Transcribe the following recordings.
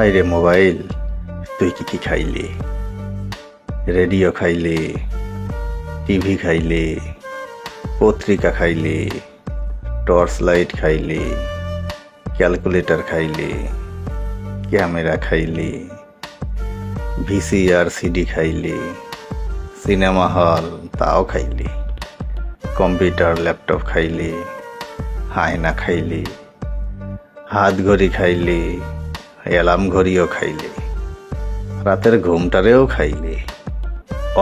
হায় রে মোবাইল, তুই কি কি খাইলি? রেডিও খাইলি, টিভি খাইলি, পত্রিকা খাইলি, টর্চ লাইট খাইলি, ক্যালকুলেটর খাইলি, ক্যামেরা খাইলি, ভিসিআর সিডি খাইলি, সিনেমা হল তাও খাইলি, কম্পিউটার ল্যাপটপ খাইলি, আয়না খাইলি, হাত ঘড়ি খাইলি, অ্যালার্ম ঘড়িও খাইলি, রাতের ঘুমটারেও খাইলি,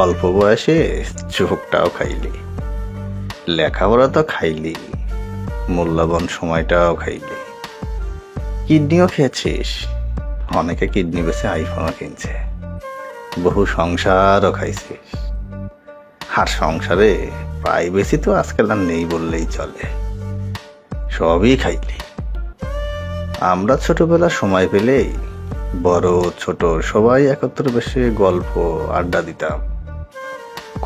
অল্প বয়সে চোখটাও খাইলি, লেখাপড়া তো খাইলি, মূল্যবান সময়টাও খাইলি, কিডনিও খেয়েছিস। অনেকে কিডনি বেছে আইফোনও কিনছে, বহু সংসারও খাইছিস। আর সংসারে প্রাইভেসি তো আজকাল আর নেই বললেই চলে, সবই খাইলি। আমরা ছোটবেলা সময় পেলেই বড় ছোট সবাই একত্র বসে গল্প আড্ডা দিতাম,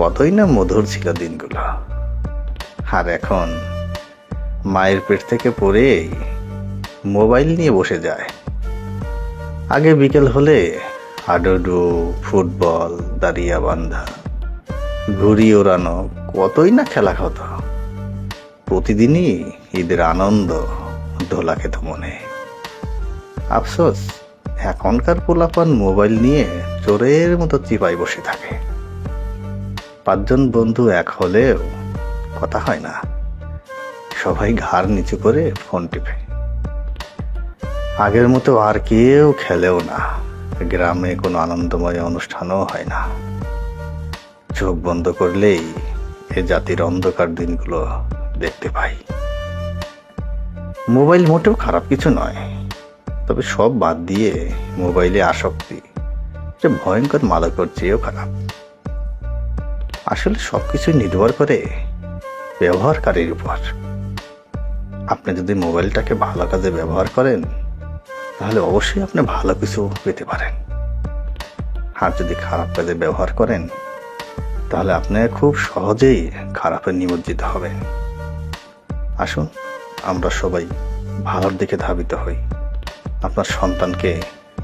কতই না মধুর ছিল দিনগুলো। আর এখন মায়ের পেট থেকে পড়েই মোবাইল নিয়ে বসে যায়। আগে বিকেল হলে হাডুডু, ফুটবল, দাঁড়িয়া বান্ধা, ঘুড়ি ওড়ানো, কতই না খেলা হতো। প্রতিদিনই ঈদের আনন্দ দোলা খেত মনে। আফসোস, এখনকার পোলাপান মোবাইল নিয়ে চোরের মতো চিপায় বসে থাকে। 5 জন বন্ধু এক হলেও কথা হয় না, সবাই ঘাড় নিচু করে ফোন টিপে। আগের মতো আর কেউ খেলেও না, গ্রামে কোনো আনন্দময় অনুষ্ঠানও হয় না। চোখ বন্ধ করলেই এ জাতির অন্ধকার দিনগুলো দেখতে পাই। মোবাইল মোটেও খারাপ কিছু নয়, তবে সব বাদ দিয়ে মোবাইলে আসক্তি যে ভয়ঙ্কর মাদকের চেয়েও খারাপ। আসলে সবকিছু নির্ভর করে ব্যবহারকারীর উপর। আপনি যদি মোবাইলটাকে ভালো কাজে ব্যবহার করেন, তাহলে অবশ্যই আপনি ভালো কিছু পেতে পারেন। আর যদি খারাপ কাজে ব্যবহার করেন, তাহলে আপনি খুব সহজেই খারাপে নিমজ্জিত হবেন। আসুন আমরা সবাই ভালোর দিকে ধাবিত হই। আপনার সন্তানকে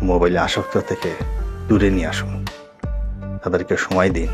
মোবাইলে আসক্ত থেকে দূরে নিয়ে আসুন, তাদেরকে সময় দিন।